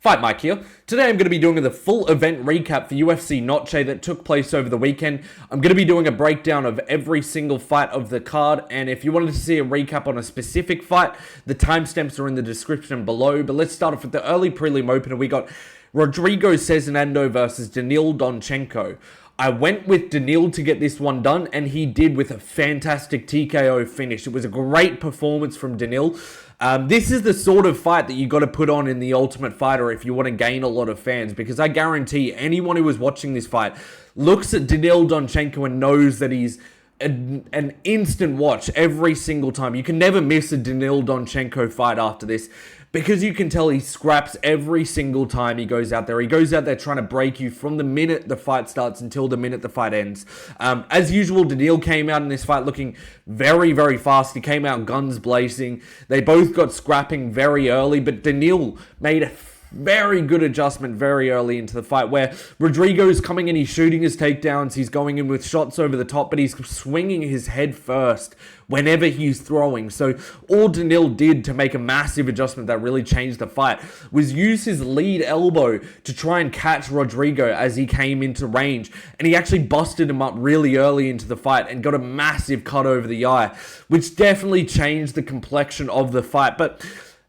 Fight Mike here. Today I'm going to be doing the full event recap for UFC Noche that took place over the weekend. I'm going to be doing a breakdown of every single fight of the card, and if you wanted to see a recap on a specific fight, the timestamps are in the description below. But let's start off with the early prelim opener. We got Rodrigo Sezinando versus Daniil Donchenko. I went with Daniil to get this one done, and he did with a fantastic TKO finish. It was a great performance from Daniil. This is the sort of fight that you got to put on in the Ultimate Fighter if you want to gain a lot of fans, because I guarantee anyone who is watching this fight looks at Daniil Donchenko and knows that he's an instant watch every single time. You can never miss a Daniil Donchenko fight after this, because you can tell he scraps every single time he goes out there. He goes out there trying to break you from the minute the fight starts until the minute the fight ends. As usual, Daniil came out in this fight looking very, very fast. He came out guns blazing. They both got scrapping very early, but Daniil made a very good adjustment very early into the fight, where Rodrigo's coming in, he's shooting his takedowns, he's going in with shots over the top, but he's swinging his head first whenever he's throwing. So all Daniil did to make a massive adjustment that really changed the fight was use his lead elbow to try and catch Rodrigo as he came into range, and he actually busted him up really early into the fight and got a massive cut over the eye, which definitely changed the complexion of the fight. But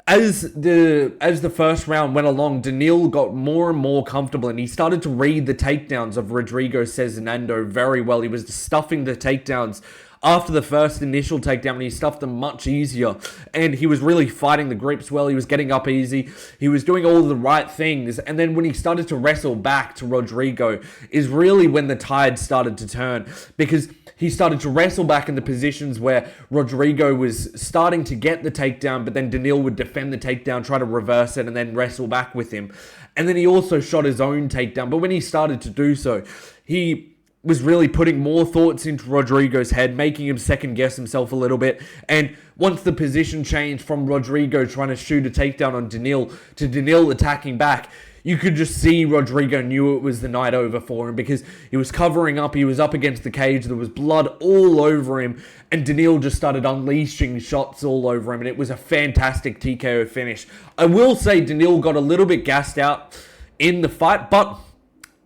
as the first round went along, Daniil got more and more comfortable, and he started to read the takedowns of Rodrigo Sezinando very well. He was stuffing the takedowns after the first initial takedown, and he stuffed them much easier. And he was really fighting the grips well. He was getting up easy. He was doing all the right things. And then when he started to wrestle back to Rodrigo is really when the tide started to turn, because he started to wrestle back in the positions where Rodrigo was starting to get the takedown, but then Daniil would defend the takedown, try to reverse it, and then wrestle back with him. And then he also shot his own takedown. But when he started to do so, he was really putting more thoughts into Rodrigo's head, making him second guess himself a little bit. And once the position changed from Rodrigo trying to shoot a takedown on Daniil to Daniil attacking back, you could just see Rodrigo knew it was the night over for him, because he was covering up, he was up against the cage, there was blood all over him, and Daniil just started unleashing shots all over him, and it was a fantastic TKO finish. I will say Daniil got a little bit gassed out in the fight, but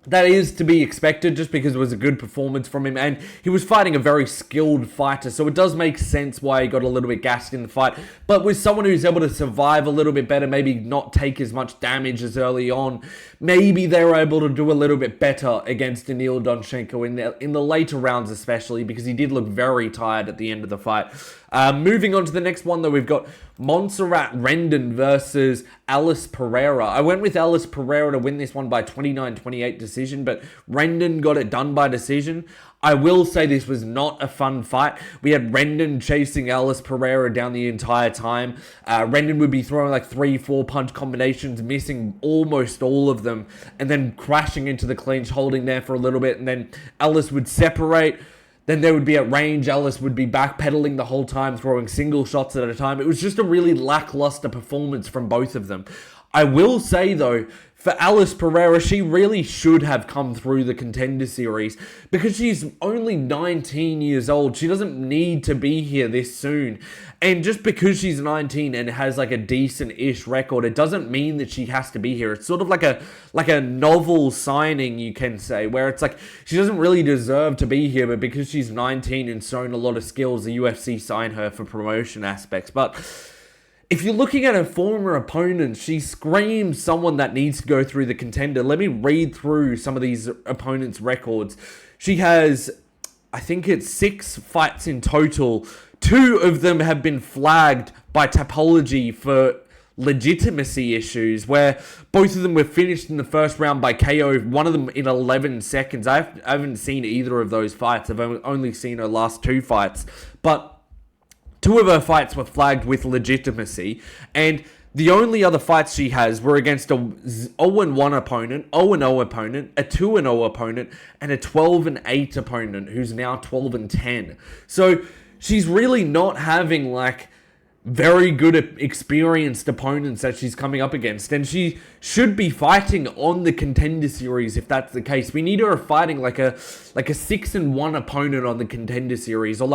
that is to be expected just because it was a good performance from him, and he was fighting a very skilled fighter, so it does make sense why he got a little bit gassed in the fight. But with someone who's able to survive a little bit better, maybe not take as much damage as early on, maybe they were able to do a little bit better against Daniil Donchenko in the later rounds, especially because he did look very tired at the end of the fight. Moving on to the next one, though, we've got Montserrat Rendon versus Alice Pereira. I went with Alice Pereira to win this one by 29-28 decision, but Rendon got it done by decision. I will say this was not a fun fight. We had Rendon chasing Alice Pereira down the entire time. Rendon would be throwing like 3-4 punch combinations, missing almost all of them, and then crashing into the clinch, holding there for a little bit, and then Alice would separate. Then there would be at range, Alice would be backpedaling the whole time, throwing single shots at a time. It was just a really lackluster performance from both of them. I will say, though, for Alice Pereira, she really should have come through the Contender Series, because she's only 19 years old. She doesn't need to be here this soon. And just because she's 19 and has like a decent-ish record, it doesn't mean that she has to be here. It's sort of like a novel signing, you can say, where it's like she doesn't really deserve to be here, but because she's 19 and shown a lot of skills, the UFC signed her for promotion aspects. But if you're looking at her former opponents, she screams someone that needs to go through the Contender. Let me read through some of these opponents' records. She has, I think it's 6 fights in total. 2 of them have been flagged by Tapology for legitimacy issues, where both of them were finished in the first round by KO, one of them in 11 seconds. I haven't seen either of those fights. I've only seen her last 2 fights. But 2 of her fights were flagged with legitimacy, and the only other fights she has were against a 0-1 opponent, 0-0 opponent, a 2-0 opponent, and a 12-8 opponent who's now 12-10. So she's really not having like very good experienced opponents that she's coming up against, and she should be fighting on the Contender Series if that's the case. We need her fighting like a 6-1 opponent on the Contender Series, or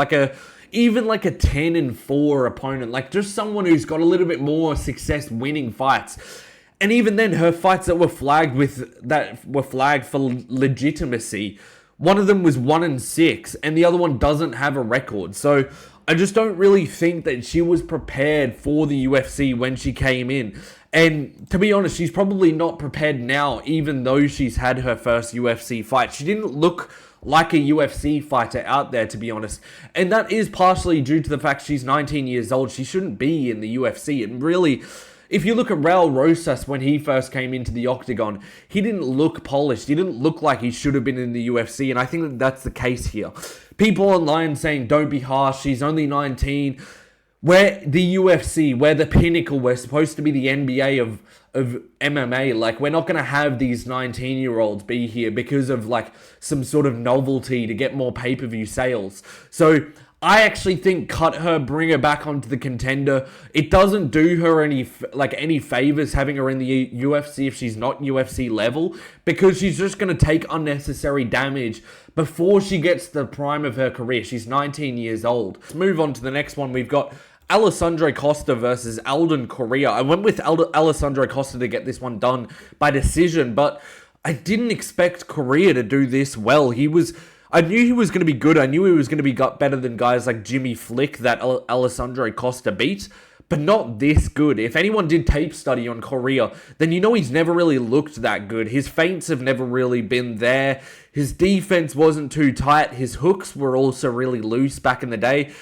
even like a 10-4 opponent, like just someone who's got a little bit more success winning fights. And even then, her fights that were flagged for legitimacy, one of them was 1-6, and the other one doesn't have a record. So I just don't really think that she was prepared for the UFC when she came in. And to be honest, she's probably not prepared now, even though she's had her first UFC fight. She didn't look like a UFC fighter out there, to be honest. And that is partially due to the fact she's 19 years old. She shouldn't be in the UFC. And really, if you look at Raul Rosas when he first came into the octagon, he didn't look polished. He didn't look like he should have been in the UFC, and I think that that's the case here. People online saying, don't be harsh, she's only 19. We're the UFC, we're the pinnacle, we're supposed to be the NBA of MMA. Like, we're not going to have these 19-year-olds be here because of, like, some sort of novelty to get more pay-per-view sales. So I actually think cut her, bring her back onto the contender. It doesn't do her any favors having her in the UFC if she's not UFC level, because she's just going to take unnecessary damage before she gets the prime of her career. She's 19 years old. Let's move on to the next one. We've got Alessandro Costa versus Alden Coria. I went with Alessandro Costa to get this one done by decision, but I didn't expect Coria to do this well. I knew he was going to be good. I knew he was going to be better than guys like Jimmy Flick that Alessandro Costa beat, but not this good. If anyone did tape study on Coria, then you know he's never really looked that good. His feints have never really been there. His defense wasn't too tight. His hooks were also really loose back in the day.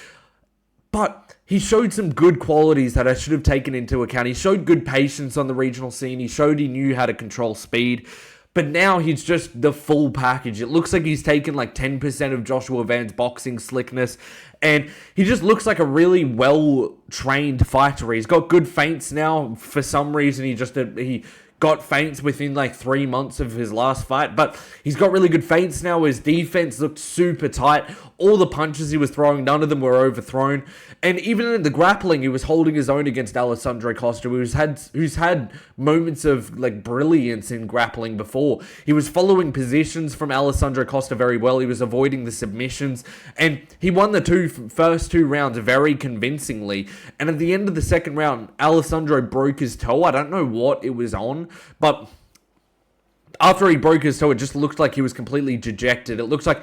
But he showed some good qualities that I should have taken into account. He showed good patience on the regional scene. He showed he knew how to control speed. But now he's just the full package. It looks like he's taken like 10% of Joshua Van's boxing slickness. And he just looks like a really well-trained fighter. He's got good feints now. For some reason, he got feints within like 3 months of his last fight. But he's got really good feints now. His defense looked super tight. All the punches he was throwing, none of them were overthrown. And even in the grappling, he was holding his own against Alessandro Costa, who's had moments of like brilliance in grappling before. He was following positions from Alessandro Costa very well. He was avoiding the submissions, and he won the first two rounds very convincingly. And at the end of the second round, Alessandro broke his toe. I don't know what it was on, but after he broke his toe, it just looked like he was completely dejected. It looks like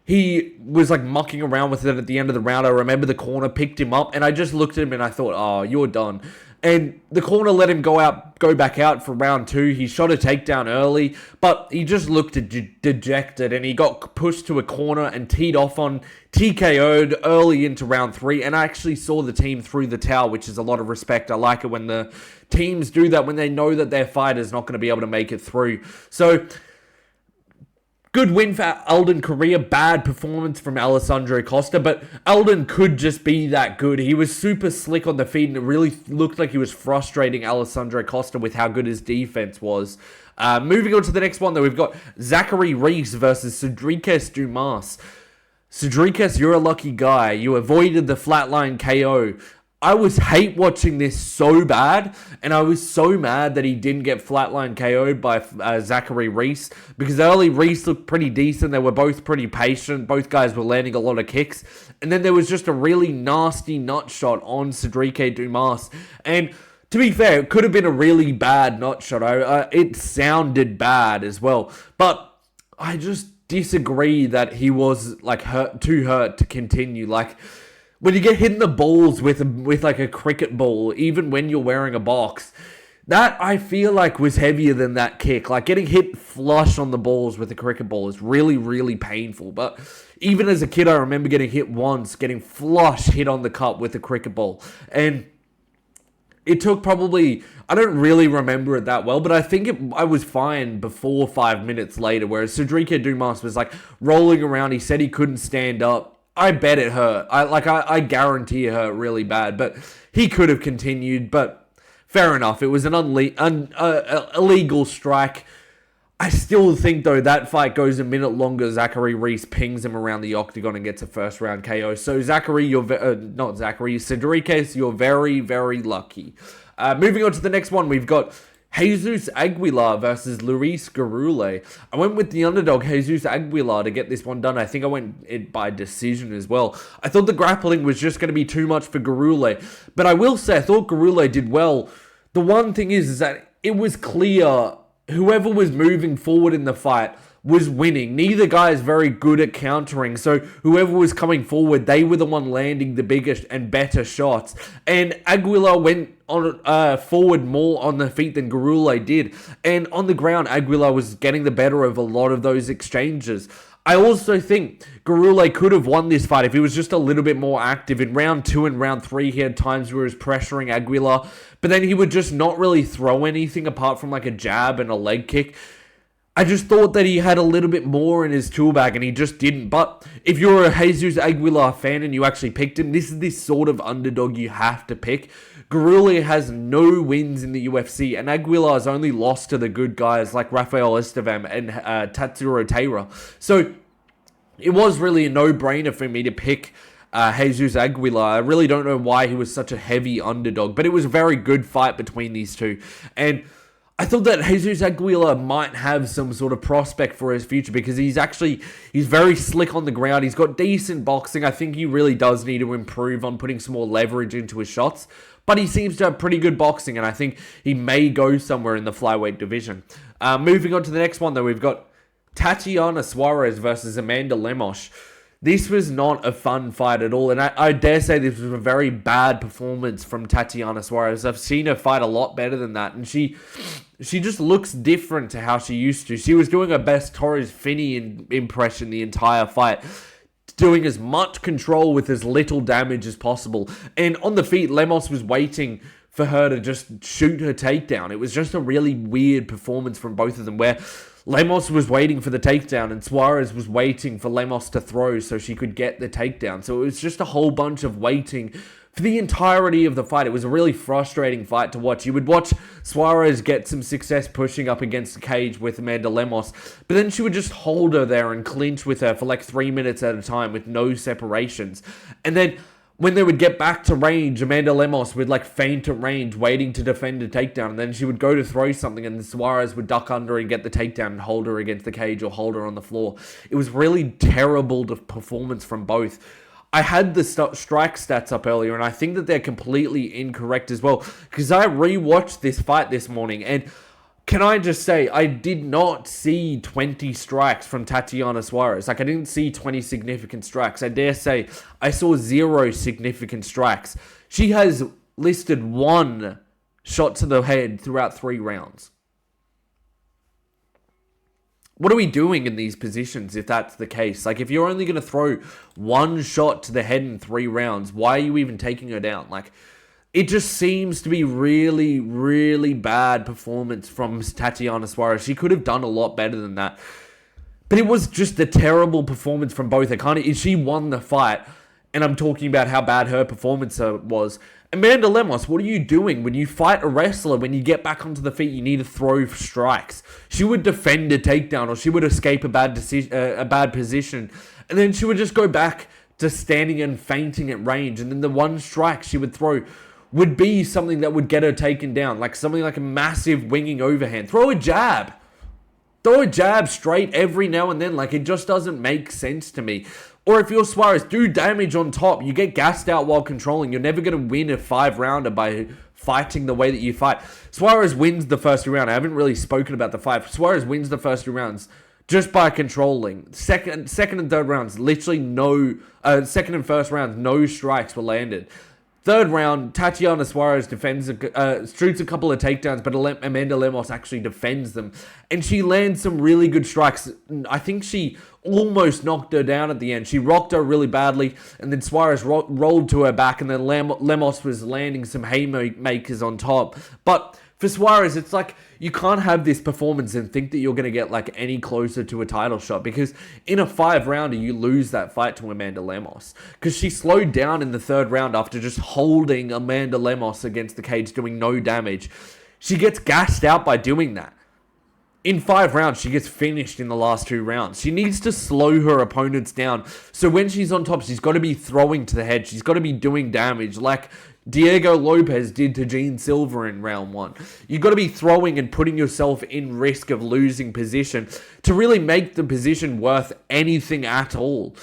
he was like mucking around with it at the end of the round. I remember the corner picked him up, and I just looked at him and I thought, oh, you're done. And the corner let him go back out for round two. He shot a takedown early, but he just looked dejected, and he got pushed to a corner and teed off on TKO'd early into round three. And I actually saw the team through the towel, which is a lot of respect. I like it when the teams do that, when they know that their fighter's not going to be able to make it through. So good win for Alden Coria. Bad performance from Alessandro Costa, but Alden could just be that good. He was super slick on the feet, and it really looked like he was frustrating Alessandro Costa with how good his defense was. Moving on to the next one, though, we've got Zachary Reese versus SedriquesDumas. Sedriques, you're a lucky guy. You avoided the flatline KO. I was hate watching this so bad, and I was so mad that he didn't get flatline KO'd by Zachary Reese, because early Reese looked pretty decent. They were both pretty patient. Both guys were landing a lot of kicks, and then there was just a really nasty nut shot on SedriquesDumas. And to be fair, it could have been a really bad nut shot. It sounded bad as well, but I just disagree that he was like too hurt to continue. Like, when you get hit in the balls with like a cricket ball, even when you're wearing a box, that I feel like was heavier than that kick. Like, getting hit flush on the balls with a cricket ball is really, really painful. But even as a kid, I remember getting hit once, getting flush hit on the cup with a cricket ball. And it took probably, I don't really remember it that well, but I think I was fine before 5 minutes later, whereas SedriquesDumas was like rolling around. He said he couldn't stand up. I bet it hurt. I guarantee it hurt really bad, but he could have continued, but fair enough. It was an illegal strike. I still think, though, that fight goes a minute longer. Zachary Reese pings him around the octagon and gets a first round KO. So Sedriques, you're very, very lucky. Moving on to the next one, we've got Jesus Aguilar versus Luis Gurule. I went with the underdog, Jesus Aguilar, to get this one done. I think I went it by decision as well. I thought the grappling was just going to be too much for Gurule. But I will say, I thought Gurule did well. The one thing is that it was clear whoever was moving forward in the fight was winning. Neither guy is very good at countering, so whoever was coming forward, they were the one landing the biggest and better shots. And Aguilar went on forward more on the feet than Gurule did. And on the ground, Aguilar was getting the better of a lot of those exchanges. I also think Gurule could have won this fight if he was just a little bit more active. In round 2 and round 3, he had times where he was pressuring Aguilar, but then he would just not really throw anything apart from like a jab and a leg kick. I just thought that he had a little bit more in his tool bag, and he just didn't. But if you're a Jesus Aguilar fan and you actually picked him, this is this sort of underdog you have to pick. Gurule has no wins in the UFC, and Aguilar's only lost to the good guys like Rafael Estevam and Tatsuro Taira. So it was really a no-brainer for me to pick Jesus Aguilar. I really don't know why he was such a heavy underdog, but it was a very good fight between these two. And I thought that Jesus Aguilar might have some sort of prospect for his future because he's very slick on the ground. He's got decent boxing. I think he really does need to improve on putting some more leverage into his shots. But he seems to have pretty good boxing, and I think he may go somewhere in the flyweight division. Moving on to the next one, though, we've got Tatiana Suarez versus Amanda Lemos. This was not a fun fight at all, and I dare say this was a very bad performance from Tatiana Suarez. I've seen her fight a lot better than that, and she just looks different to how she used to. She was doing her best Torres Finney impression the entire fight, doing as much control with as little damage as possible. And on the feet, Lemos was waiting for her to just shoot her takedown. It was just a really weird performance from both of them, where Lemos was waiting for the takedown and Suarez was waiting for Lemos to throw so she could get the takedown. So it was just a whole bunch of waiting for the entirety of the fight. It was a really frustrating fight to watch. You would watch Suarez get some success pushing up against the cage with Amanda Lemos, but then she would just hold her there and clinch with her for like 3 minutes at a time with no separations. And then when they would get back to range, Amanda Lemos would like feint at range, waiting to defend a takedown, and then she would go to throw something, and Suarez would duck under and get the takedown and hold her against the cage or hold her on the floor. It was really terrible performance from both. I had the strike stats up earlier, and I think that they're completely incorrect as well, because I rewatched this fight this morning, and can I just say, I did not see 20 strikes from Tatiana Suarez. Like, I didn't see 20 significant strikes. I dare say I saw 0 significant strikes. She has listed 1 shot to the head throughout 3 rounds. What are we doing in these positions if that's the case? Like, if you're only going to throw 1 shot to the head in 3 rounds, why are you even taking her down? Like, it just seems to be really, really bad performance from Tatiana Suarez. She could have done a lot better than that. But it was just a terrible performance from both. She won the fight, and I'm talking about how bad her performance was. Amanda Lemos, what are you doing? When you fight a wrestler, when you get back onto the feet, you need to throw strikes. She would defend a takedown, or she would escape a bad position, and then she would just go back to standing and feinting at range, and then the 1 strike she would throw would be something that would get her taken down, like something like a massive winging overhand. Throw a jab. Throw a jab straight every now and then. Like, it just doesn't make sense to me. Or if you're Suarez, do damage on top. You get gassed out while controlling. You're never going to win a 5-rounder by fighting the way that you fight. Suarez wins the first 2 rounds. I haven't really spoken about the fight. Suarez wins the first 2 rounds just by controlling. Second and third rounds, literally no... second and first rounds, no strikes were landed. Third round, Tatiana Suarez shoots a couple of takedowns, but Amanda Lemos actually defends them. And she lands some really good strikes. I think she almost knocked her down at the end. She rocked her really badly, and then Suarez rolled to her back, and then Lemos was landing some haymakers on top. But for Suarez, it's like, you can't have this performance and think that you're going to get like any closer to a title shot, because in a 5-rounder, you lose that fight to Amanda Lemos, because she slowed down in the 3rd round after just holding Amanda Lemos against the cage, doing no damage. She gets gassed out by doing that. In 5 rounds, she gets finished in the last 2 rounds. She needs to slow her opponents down. So when she's on top, she's got to be throwing to the head. She's got to be doing damage like Diego Lopes did to Jean Silva in round 1. You've got to be throwing and putting yourself in risk of losing position to really make the position worth anything at all.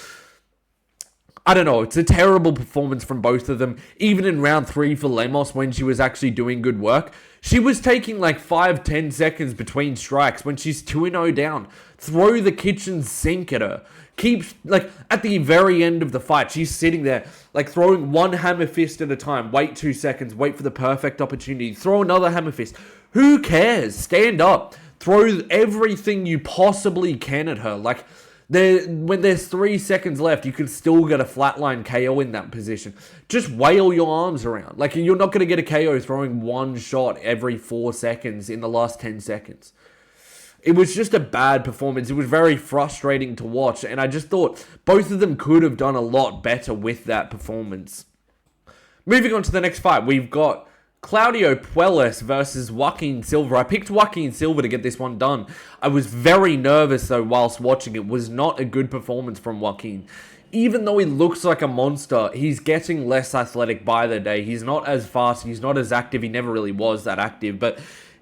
I don't know, it's a terrible performance from both of them. Even in round 3 for Lemos, when she was actually doing good work, she was taking like 5-10 seconds between strikes when she's 2-0 down. Throw the kitchen sink at her. Keeps, like, at the very end of the fight, she's sitting there, like, throwing one hammer fist at a time. Wait 2 seconds, wait for the perfect opportunity. Throw another hammer fist. Who cares? Stand up. Throw everything you possibly can at her. Like, when there's 3 seconds left, you can still get a flatline KO in that position. Just wail your arms around. Like, you're not going to get a KO throwing one shot every 4 seconds in the last 10 seconds. It was just a bad performance. It was very frustrating to watch, and I just thought both of them could have done a lot better with that performance. Moving on to the next fight, we've got Claudio Puelles versus Joaquim Silva. I picked Joaquim Silva to get this one done. I was very nervous, though, whilst watching it. It was not a good performance from Joaquim. Even though he looks like a monster, he's getting less athletic by the day. He's not as fast. He's not as active. He never really was that active,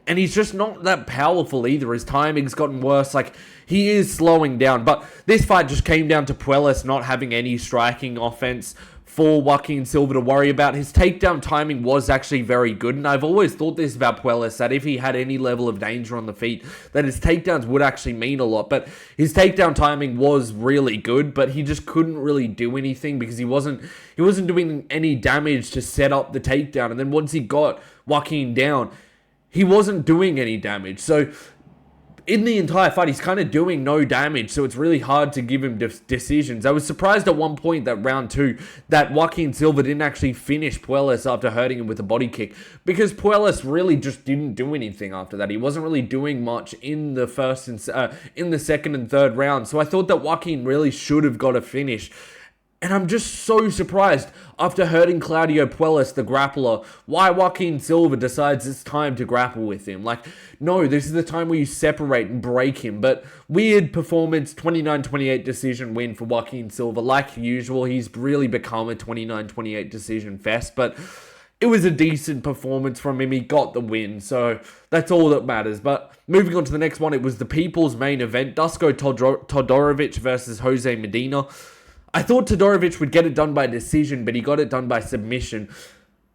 and he's just not that powerful either. His timing's gotten worse. Like, he is slowing down. But this fight just came down to Puelles not having any striking offense for Joaquim Silva to worry about. His takedown timing was actually very good. And I've always thought this about Puelles, that if he had any level of danger on the feet, that his takedowns would actually mean a lot. But his takedown timing was really good, but he just couldn't really do anything because he wasn't doing any damage to set up the takedown. And then once he got Joaquim down, he wasn't doing any damage. So in the entire fight, he's kind of doing no damage. So it's really hard to give him decisions. I was surprised at one point that round 2 that Joaquim Silva didn't actually finish Puelles after hurting him with a body kick, because Puelles really just didn't do anything after that. He wasn't really doing much in the in the second and third round. So I thought that Joaquim really should have got a finish. And I'm just so surprised, after hurting Claudio Puelles, the grappler, why Joaquim Silva decides it's time to grapple with him. Like, no, this is the time where you separate and break him. But weird performance, 29-28 decision win for Joaquim Silva. Like usual, he's really become a 29-28 decision fest. But it was a decent performance from him. He got the win, so that's all that matters. But moving on to the next one, it was the people's main event. Duško Todorović versus Jose Medina. I thought Todorović would get it done by decision, but he got it done by submission.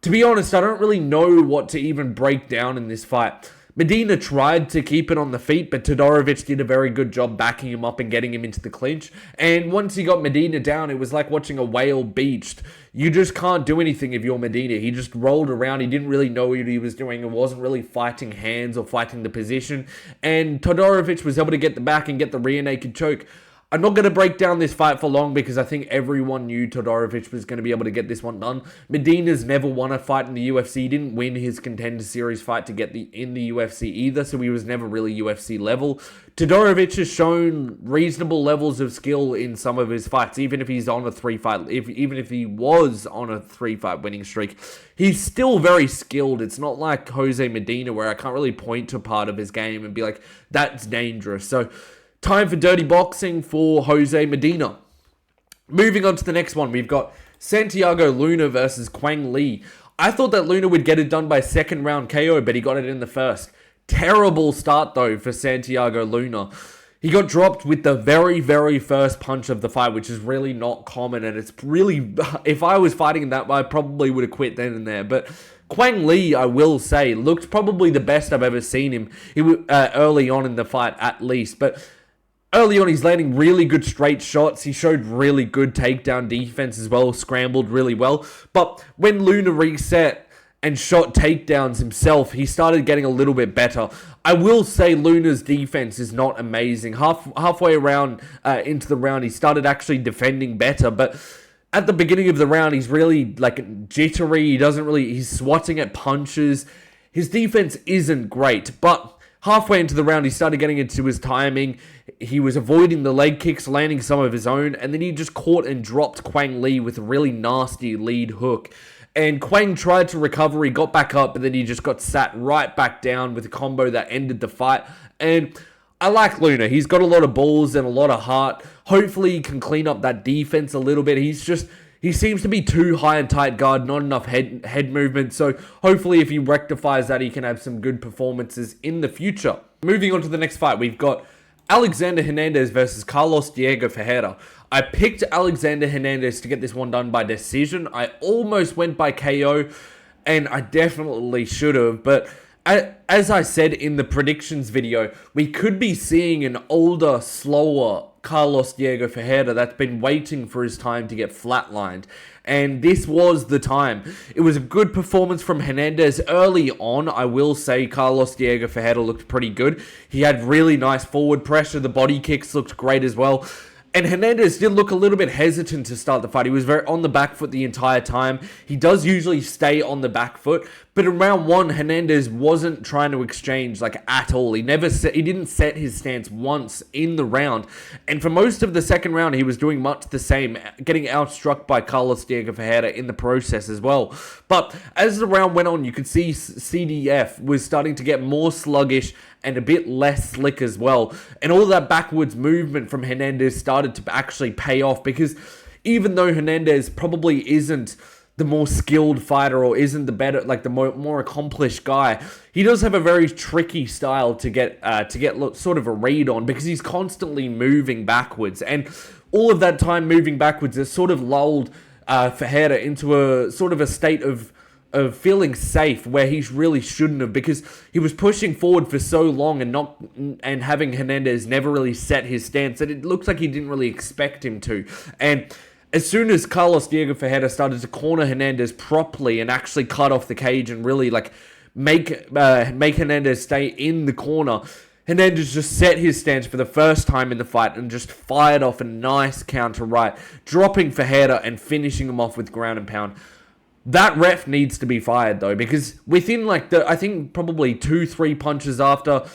To be honest, I don't really know what to even break down in this fight. Medina tried to keep it on the feet, but Todorović did a very good job backing him up and getting him into the clinch. And once he got Medina down, it was like watching a whale beached. You just can't do anything if you're Medina. He just rolled around. He didn't really know what he was doing. It wasn't really fighting hands or fighting the position. And Todorović was able to get the back and get the rear naked choke. I'm not going to break down this fight for long because I think everyone knew Todorović was going to be able to get this one done. Medina's never won a fight in the UFC. He didn't win his Contender Series fight to get in the UFC either, so he was never really UFC level. Todorović has shown reasonable levels of skill in some of his fights, even if he's on a 3-fight, even if he was on a 3-fight winning streak. He's still very skilled. It's not like Jose Medina where I can't really point to part of his game and be like, that's dangerous. So time for dirty boxing for Jose Medina. Moving on to the next one, we've got Santiago Luna versus Quang Lee. I thought that Luna would get it done by second round KO, but he got it in the first. Terrible start, though, for Santiago Luna. He got dropped with the very, very first punch of the fight, which is really not common, and it's really, if I was fighting that, I probably would have quit then and there, but Quang Lee, I will say, looked probably the best I've ever seen him early on in the fight, at least, but early on, he's landing really good straight shots. He showed really good takedown defense as well, scrambled really well. But when Luna reset and shot takedowns himself, he started getting a little bit better. I will say Luna's defense is not amazing. Halfway around into the round, he started actually defending better. But at the beginning of the round, he's really like jittery. He's swatting at punches. His defense isn't great, but halfway into the round, he started getting into his timing. He was avoiding the leg kicks, landing some of his own, and then he just caught and dropped Quang Lee with a really nasty lead hook. And Quang tried to recover, he got back up, but then he just got sat right back down with a combo that ended the fight. And I like Luna. He's got a lot of balls and a lot of heart. Hopefully he can clean up that defense a little bit. He seems to be too high and tight guard, not enough head movement. So hopefully if he rectifies that, he can have some good performances in the future. Moving on to the next fight, we've got Alexander Hernandez versus Carlos Diego Ferreira. I picked Alexander Hernandez to get this one done by decision. I almost went by KO, and I definitely should have, but as I said in the predictions video, we could be seeing an older, slower Carlos Diego Ferreira that's been waiting for his time to get flatlined. And this was the time. It was a good performance from Hernandez early on. I will say Carlos Diego Ferreira looked pretty good. He had really nice forward pressure. The body kicks looked great as well. And Hernandez did look a little bit hesitant to start the fight. He was very on the back foot the entire time. He does usually stay on the back foot, but in round one, Hernandez wasn't trying to exchange like at all. He didn't set his stance once in the round. And for most of the second round, he was doing much the same, getting outstruck by Carlos Diego Ferreira in the process as well. But as the round went on, you could see CDF was starting to get more sluggish and a bit less slick as well. And all that backwards movement from Hernandez started to actually pay off, because even though Hernandez probably isn't the more skilled fighter or isn't the better, like the more accomplished guy, he does have a very tricky style to get sort of a read on, because he's constantly moving backwards. And all of that time moving backwards has sort of lulled Ferreira into a sort of a state of feeling safe where he really shouldn't have, because he was pushing forward for so long and having Hernandez never really set his stance that it looks like he didn't really expect him to. And as soon as Carlos Diego Ferreira started to corner Hernandez properly and actually cut off the cage and really like make Hernandez stay in the corner, Hernandez just set his stance for the first time in the fight and just fired off a nice counter right, dropping Ferreira and finishing him off with ground and pound. That ref needs to be fired though, because within I think probably 2-3 punches after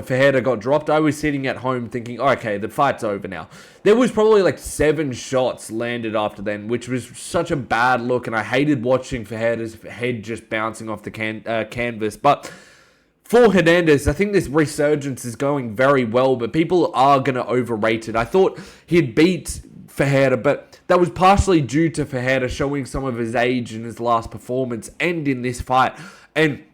Ferreira got dropped, I was sitting at home thinking, okay, the fight's over now. There was probably like 7 shots landed after then, which was such a bad look, and I hated watching Ferreira's head just bouncing off the canvas. But for Hernandez, I think this resurgence is going very well, but people are going to overrate it. I thought he'd beat Ferreira, but that was partially due to Ferreira showing some of his age in his last performance and in this fight. And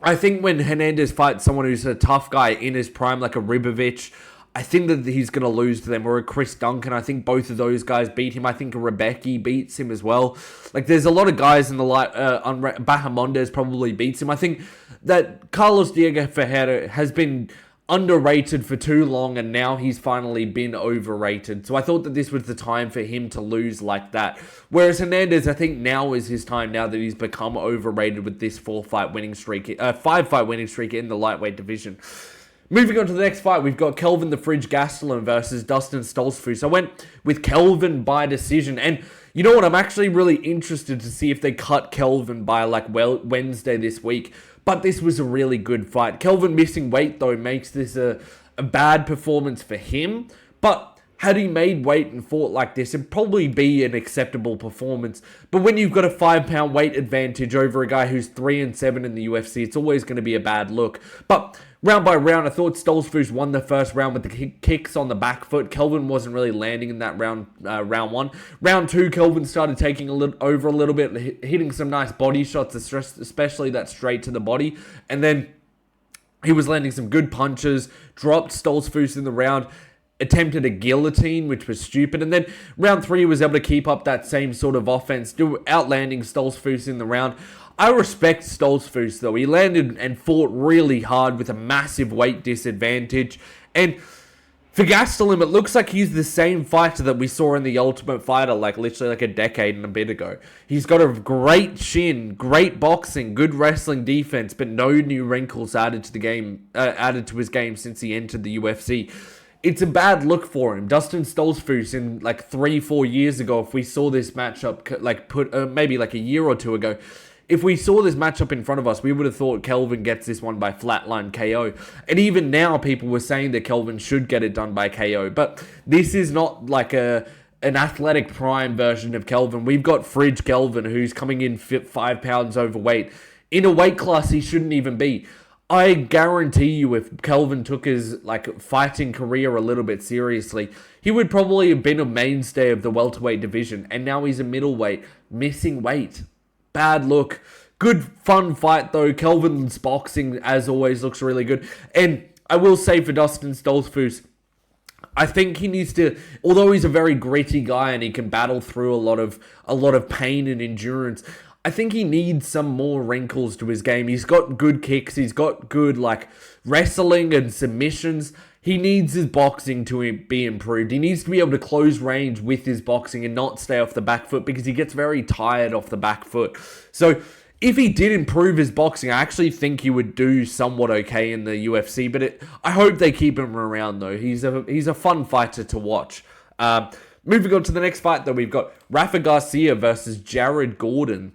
I think when Hernandez fights someone who's a tough guy in his prime, like a Ribovic, I think that he's going to lose to them, or a Chris Duncan. I think both of those guys beat him. I think a Rebecca beats him as well. Like, there's a lot of guys in the Bahamondes probably beats him. I think that Carlos Diego Ferreira has been underrated for too long, and now he's finally been overrated. So I thought that this was the time for him to lose like that. Whereas Hernandez, I think now is his time, now that he's become overrated with this 5-fight winning streak in the lightweight division. Moving on to the next fight, we've got Kelvin the Fridge Gastelum versus Dustin Stoltzfus. I went with Kelvin by decision, and you know what? I'm actually really interested to see if they cut Kelvin by Wednesday this week. But this was a really good fight. Kelvin missing weight, though, makes this a bad performance for him. But had he made weight and fought like this, it'd probably be an acceptable performance. But when you've got a 5-pound weight advantage over a guy who's 3-7 in the UFC, it's always going to be a bad look. But round by round, I thought Stoltzfus won the first round with the kicks on the back foot. Kelvin wasn't really landing in that round one. Round two, Kelvin started taking over a little bit, hitting some nice body shots, especially that straight to the body. And then he was landing some good punches, dropped Stoltzfus in the round, attempted a guillotine, which was stupid. And then round three, he was able to keep up that same sort of offense, still outlanding Stoltzfus in the round. I respect Stoltzfus, though. He landed and fought really hard with a massive weight disadvantage. And for Gastelum, it looks like he's the same fighter that we saw in The Ultimate Fighter, literally a decade and a bit ago. He's got a great chin, great boxing, good wrestling defense, but no new wrinkles added to his game since he entered the UFC. It's a bad look for him. Dustin Stoltzfus in 3-4 years ago, if we saw this matchup maybe a year or two ago, if we saw this matchup in front of us, we would have thought Kelvin gets this one by flatline KO. And even now, people were saying that Kelvin should get it done by KO. But this is not an athletic prime version of Kelvin. We've got Fridge Kelvin, who's coming in 5 pounds overweight, in a weight class he shouldn't even be. I guarantee you, if Kelvin took his fighting career a little bit seriously, he would probably have been a mainstay of the welterweight division. And now he's a middleweight, missing weight. Bad look. Good, fun fight, though. Kelvin's boxing, as always, looks really good. And I will say for Dustin Stoltzfus, I think he needs to, although he's a very gritty guy and he can battle through a lot of pain and endurance, I think he needs some more wrinkles to his game. He's got good kicks, he's got good like wrestling and submissions. He needs his boxing to be improved. He needs to be able to close range with his boxing and not stay off the back foot because he gets very tired off the back foot. So if he did improve his boxing, I actually think he would do somewhat okay in the UFC. But I hope they keep him around, though. He's a fun fighter to watch. Moving on to the next fight, though, we've got Rafa Garcia versus Jared Gordon.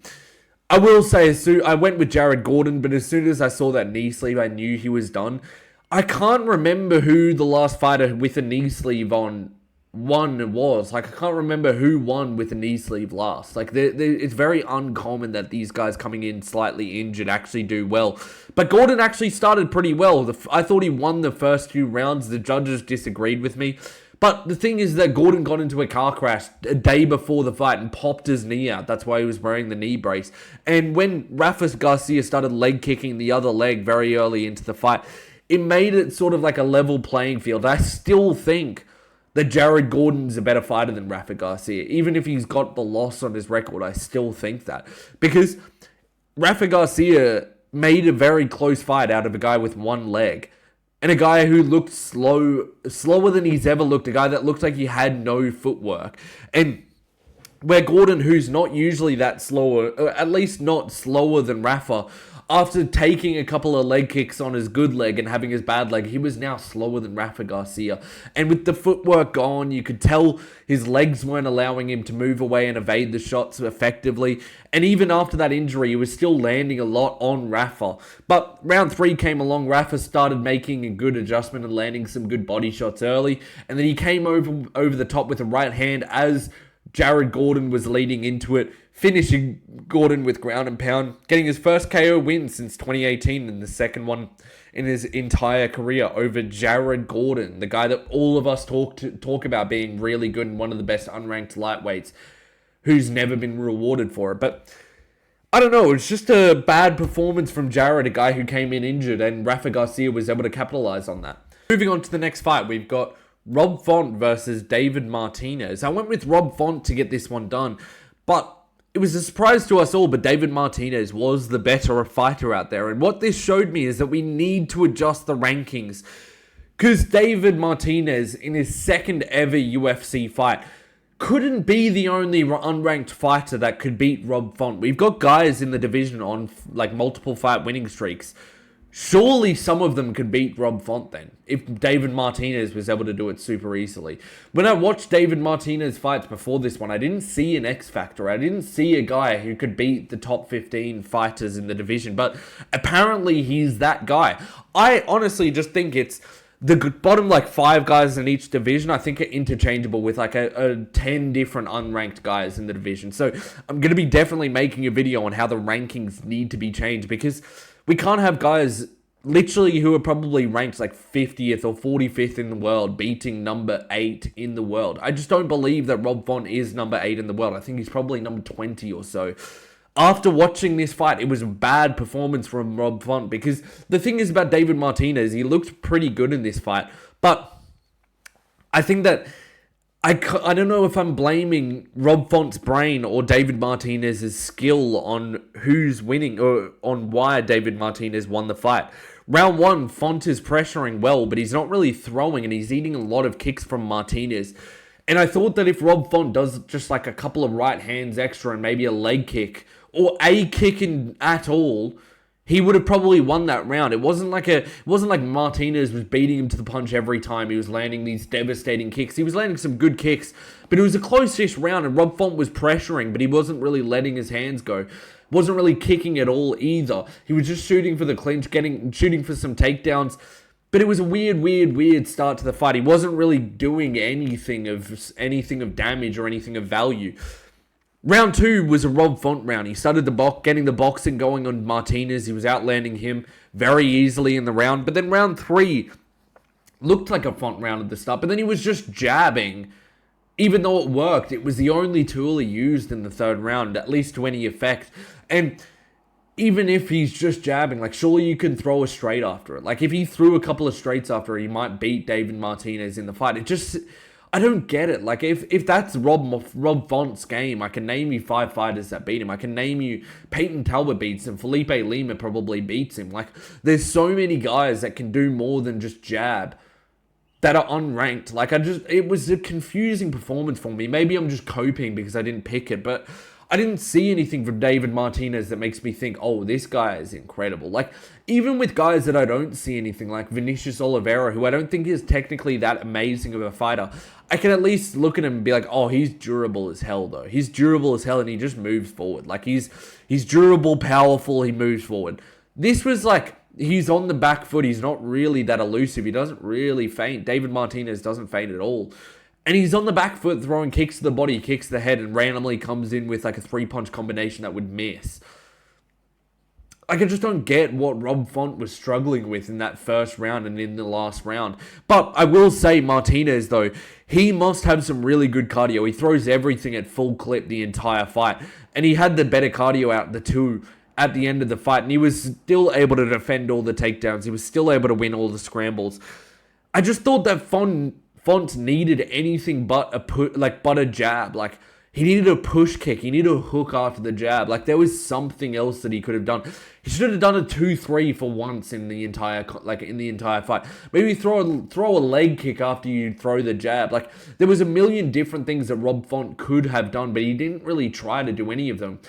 I will say, I went with Jared Gordon, but as soon as I saw that knee sleeve, I knew he was done. I can't remember who the last fighter with a knee sleeve on one was. Like, I can't remember who won with a knee sleeve last. Like, it's very uncommon that these guys coming in slightly injured actually do well. But Gordon actually started pretty well. I thought he won the first few rounds. The judges disagreed with me. But the thing is that Gordon got into a car crash a day before the fight and popped his knee out. That's why he was wearing the knee brace. And when Rafa Garcia started leg kicking the other leg very early into the fight, it made it sort of like a level playing field. I still think that Jared Gordon's a better fighter than Rafa Garcia. Even if he's got the loss on his record, I still think that. Because Rafa Garcia made a very close fight out of a guy with one leg. And a guy who looked slower than he's ever looked. A guy that looked like he had no footwork. And where Gordon, who's not usually that slower, or at least not slower than Rafa, after taking a couple of leg kicks on his good leg and having his bad leg, he was now slower than Rafa Garcia. And with the footwork gone, you could tell his legs weren't allowing him to move away and evade the shots effectively. And even after that injury, he was still landing a lot on Rafa. But round 3 came along, Rafa started making a good adjustment and landing some good body shots early. And then he came over the top with a right hand as Jared Gordon was leading into it, finishing Gordon with ground and pound, getting his first KO win since 2018 and the second one in his entire career over Jared Gordon, the guy that all of us talk about being really good and one of the best unranked lightweights who's never been rewarded for it. But I don't know, it's just a bad performance from Jared, a guy who came in injured, and Rafa Garcia was able to capitalize on that. Moving on to the next fight, we've got Rob Font versus David Martinez. I went with Rob Font to get this one done, but it was a surprise to us all, but David Martinez was the better fighter out there. And what this showed me is that we need to adjust the rankings, because David Martinez, in his second ever UFC fight, couldn't be the only unranked fighter that could beat Rob Font. We've got guys in the division on like multiple fight winning streaks. Surely some of them could beat Rob Font then, if David Martinez was able to do it super easily. When I watched David Martinez fights before this one, I didn't see an X factor. I didn't see a guy who could beat the top 15 fighters in the division, but apparently he's that guy. I honestly just think it's the bottom like 5 guys in each division, I think, are interchangeable with like a 10 different unranked guys in the division. So I'm going to be definitely making a video on how the rankings need to be changed, because we can't have guys literally who are probably ranked like 50th or 45th in the world beating number 8 in the world. I just don't believe that Rob Font is number 8 in the world. I think he's probably number 20 or so. After watching this fight, it was a bad performance from Rob Font, because the thing is about David Martinez, he looked pretty good in this fight, but I think that I don't know if I'm blaming Rob Font's brain or David Martinez's skill on who's winning, or on why David Martinez won the fight. Round 1, Font is pressuring well, but he's not really throwing, and he's eating a lot of kicks from Martinez. And I thought that if Rob Font does just like a couple of right hands extra and maybe a leg kick, or a kick at all, he would have probably won that round. It wasn't like Martinez was beating him to the punch every time he was landing these devastating kicks. He was landing some good kicks, but it was a close-ish round, and Rob Font was pressuring, but he wasn't really letting his hands go. Wasn't really kicking at all either. He was just shooting for the clinch, shooting for some takedowns. But it was a weird start to the fight. He wasn't really doing anything of damage or anything of value. Round 2 was a Rob Font round. He started getting the boxing going on Martinez. He was outlanding him very easily in the round. But then round 3 looked like a Font round at the start. But then he was just jabbing. Even though it worked, it was the only tool he used in the third round, at least to any effect. And even if he's just jabbing, like, surely you can throw a straight after it. Like, if he threw a couple of straights after it, he might beat David Martinez in the fight. It just, I don't get it. Like, if that's Rob Font's game, I can name you 5 fighters that beat him. I can name you Peyton Talbot beats him. Felipe Lima probably beats him. Like, there's so many guys that can do more than just jab that are unranked. Like, it was a confusing performance for me. Maybe I'm just coping because I didn't pick it, but I didn't see anything from David Martinez that makes me think, oh, this guy is incredible. Like, even with guys that I don't see anything, like Vinicius Oliveira, who I don't think is technically that amazing of a fighter, I can at least look at him and be like, oh, he's durable as hell, though. He's durable as hell, and he just moves forward. Like, he's durable, powerful, he moves forward. This was like, he's on the back foot. He's not really that elusive. He doesn't really feint. David Martinez doesn't feint at all. And he's on the back foot throwing kicks to the body, kicks to the head, and randomly comes in with like a 3-punch combination that would miss. Like, I just don't get what Rob Font was struggling with in that first round and in the last round. But I will say Martinez, though, he must have some really good cardio. He throws everything at full clip the entire fight. And he had the better cardio out of the two at the end of the fight. And he was still able to defend all the takedowns. He was still able to win all the scrambles. I just thought that Font needed anything but a jab. Like, he needed a push kick. He needed a hook after the jab. Like, there was something else that he could have done. He should have done a 2-3 for once in the entire fight. Maybe throw a leg kick after you throw the jab. Like, there was a million different things that Rob Font could have done, but he didn't really try to do any of them.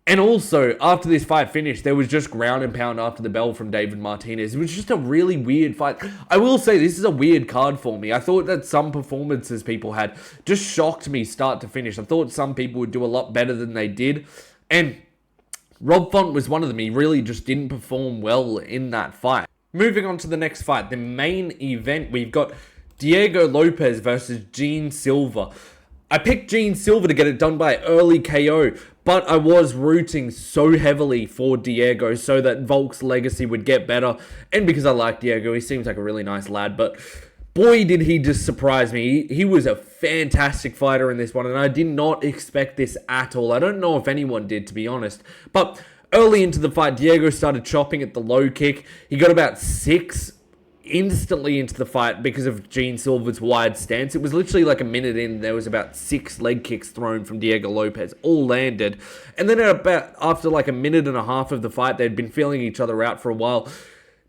And also, after this fight finished, there was just ground and pound after the bell from David Martinez. It was just a really weird fight. I will say, this is a weird card for me. I thought that some performances people had just shocked me start to finish. I thought some people would do a lot better than they did. And Rob Font was one of them. He really just didn't perform well in that fight. Moving on to the next fight, the main event, we've got Diego Lopes versus Gene Silva. I picked Gene Silva to get it done by early KO, but I was rooting so heavily for Diego so that Volk's legacy would get better. And because I like Diego, he seems like a really nice lad, but boy, did he just surprise me. He was a fantastic fighter in this one, and I did not expect this at all. I don't know if anyone did, to be honest. But early into the fight, Diego started chopping at the low kick. He got about 6 instantly into the fight because of Gene Silva's wide stance. It was literally like a minute in, there was about 6 leg kicks thrown from Diego Lopes, all landed. And then after like a minute and a half of the fight, they'd been feeling each other out for a while.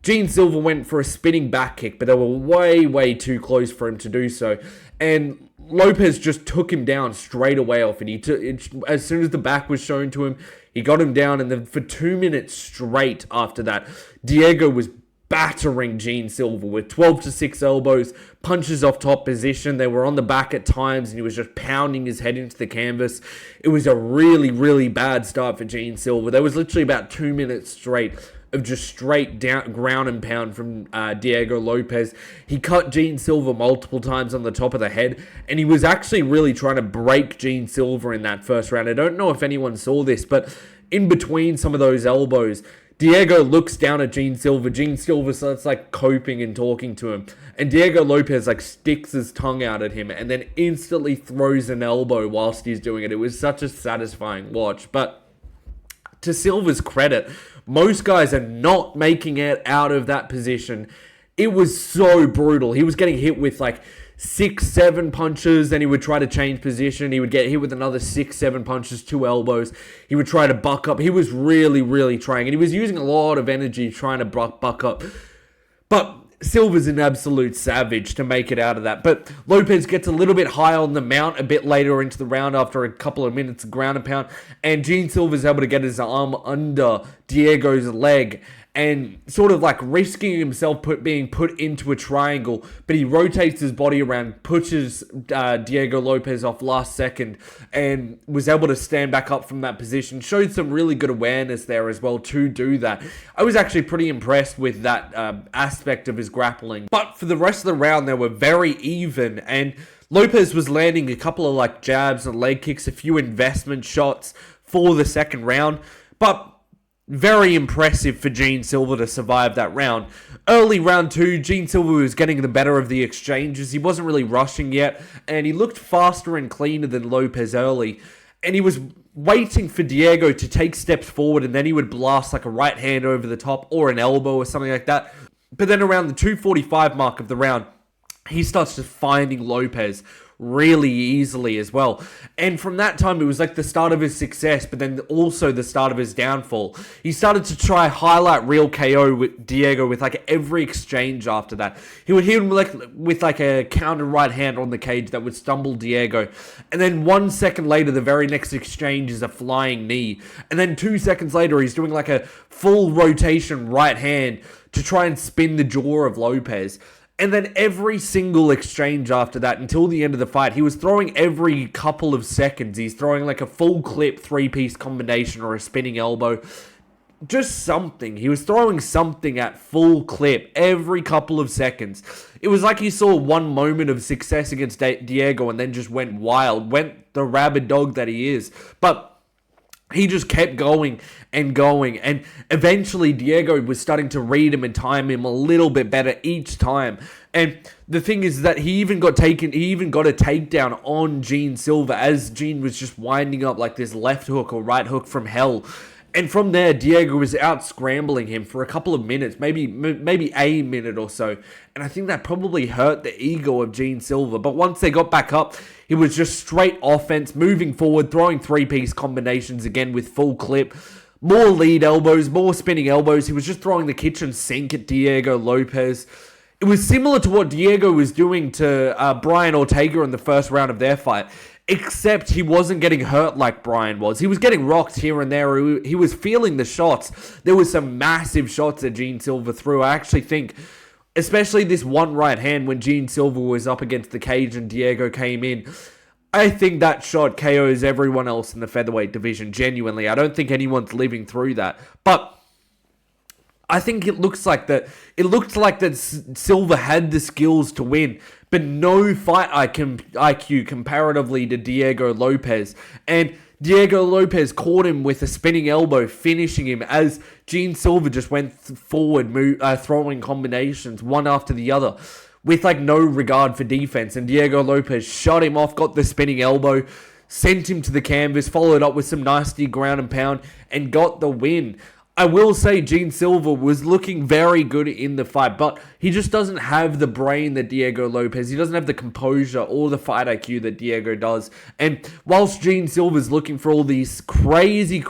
Gene Silva went for a spinning back kick, but they were way too close for him to do so. And Lopes just took him down straight away off it. As soon as the back was shown to him, he got him down, and then for 2 minutes straight after that, Diego was battering Gene Silva with 12-6 elbows, punches off top position. They were on the back at times, and he was just pounding his head into the canvas. It was a really bad start for Gene Silva. There was literally about 2 minutes straight of just straight down ground and pound from Diego Lopes. He cut Gene Silva multiple times on the top of the head, and he was actually really trying to break Gene Silva in that first round. I don't know if anyone saw this, but in between some of those elbows, Diego looks down at Gene Silva. Gene Silva starts like coping and talking to him. And Diego Lopes like sticks his tongue out at him and then instantly throws an elbow whilst he's doing it. It was such a satisfying watch. But to Silva's credit, most guys are not making it out of that position. It was so brutal. He was getting hit with like 6-7 punches, then he would try to change position. He would get hit with another 6-7 punches, 2 elbows. He would try to buck up. He was really trying, and he was using a lot of energy trying to buck up. But Silva's an absolute savage to make it out of that. But Lopes gets a little bit high on the mount a bit later into the round after a couple of minutes of ground and pound, and Gene Silva's able to get his arm under Diego's leg and sort of like risking himself being put into a triangle, but he rotates his body around, pushes Diego Lopes off last second, and was able to stand back up from that position. Showed some really good awareness there as well to do that. I was actually pretty impressed with that aspect of his grappling. But for the rest of the round, they were very even, and Lopes was landing a couple of like jabs and leg kicks, a few investment shots for the second round, but very impressive for Gene Silva to survive that round. Early round 2, Gene Silva was getting the better of the exchanges. He wasn't really rushing yet, and he looked faster and cleaner than Lopes early. And he was waiting for Diego to take steps forward, and then he would blast like a right hand over the top or an elbow or something like that. But then around the 2:45 mark of the round, he starts just finding Lopes really easily as well. And from that time, it was like the start of his success, but then also the start of his downfall. He started to try highlight real KO with Diego with like every exchange after that. He would hit him with like a counter right hand on the cage that would stumble Diego. And then 1 second later, the very next exchange is a flying knee. And then 2 seconds later, he's doing like a full rotation right hand to try and spin the jaw of Lopes. And then every single exchange after that, until the end of the fight, he was throwing every couple of seconds. He's throwing like a full clip 3-piece combination or a spinning elbow. Just something. He was throwing something at full clip every couple of seconds. It was like he saw one moment of success against Diego and then just went wild. Went the rabid dog that he is. But he just kept going and going, and eventually Diego was starting to read him and time him a little bit better each time. And the thing is that he even got a takedown on Gene Silva as Gene was just winding up like this left hook or right hook from hell. And from there, Diego was out scrambling him for a couple of minutes, maybe a minute or so. And I think that probably hurt the ego of Gene Silva. But once they got back up, it was just straight offense, moving forward, throwing 3-piece combinations again with full clip. More lead elbows, more spinning elbows. He was just throwing the kitchen sink at Diego Lopes. It was similar to what Diego was doing to Brian Ortega in the first round of their fight. Except he wasn't getting hurt like Brian was. He was getting rocked here and there. He was feeling the shots. There was some massive shots that Gene Silva threw. I actually think, especially this one right hand when Gene Silva was up against the cage and Diego came in, I think that shot KOs everyone else in the featherweight division, genuinely. I don't think anyone's living through that. But I think it looked like that Silva had the skills to win, but no fight IQ comparatively to Diego Lopes. And Diego Lopes caught him with a spinning elbow, finishing him as Gene Silva just went forward, throwing combinations one after the other with like no regard for defense. And Diego Lopes shot him off, got the spinning elbow, sent him to the canvas, followed up with some nasty ground and pound, and got the win. I will say Gene Silva was looking very good in the fight, but he just doesn't have the brain that Diego Lopes. He doesn't have the composure or the fight IQ that Diego does. And whilst Gene Silva's looking for all these crazy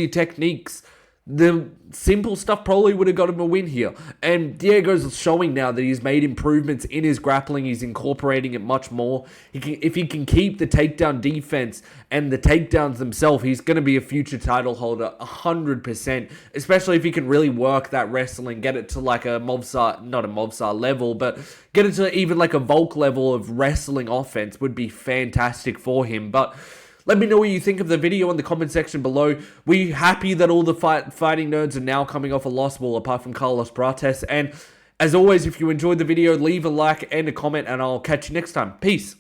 techniques, the simple stuff probably would have got him a win here. And Diego's showing now that he's made improvements in his grappling. He's incorporating it much more. If he can keep the takedown defense and the takedowns themselves, he's going to be a future title holder 100%. Especially if he can really work that wrestling, get it to like a not a Montserrat level, but get it to even like a Volk level of wrestling offense would be fantastic for him. But let me know what you think of the video in the comment section below. Were you happy that all the fighting nerds are now coming off a loss? Well, apart from Carlos Prates. And as always, if you enjoyed the video, leave a like and a comment, and I'll catch you next time. Peace.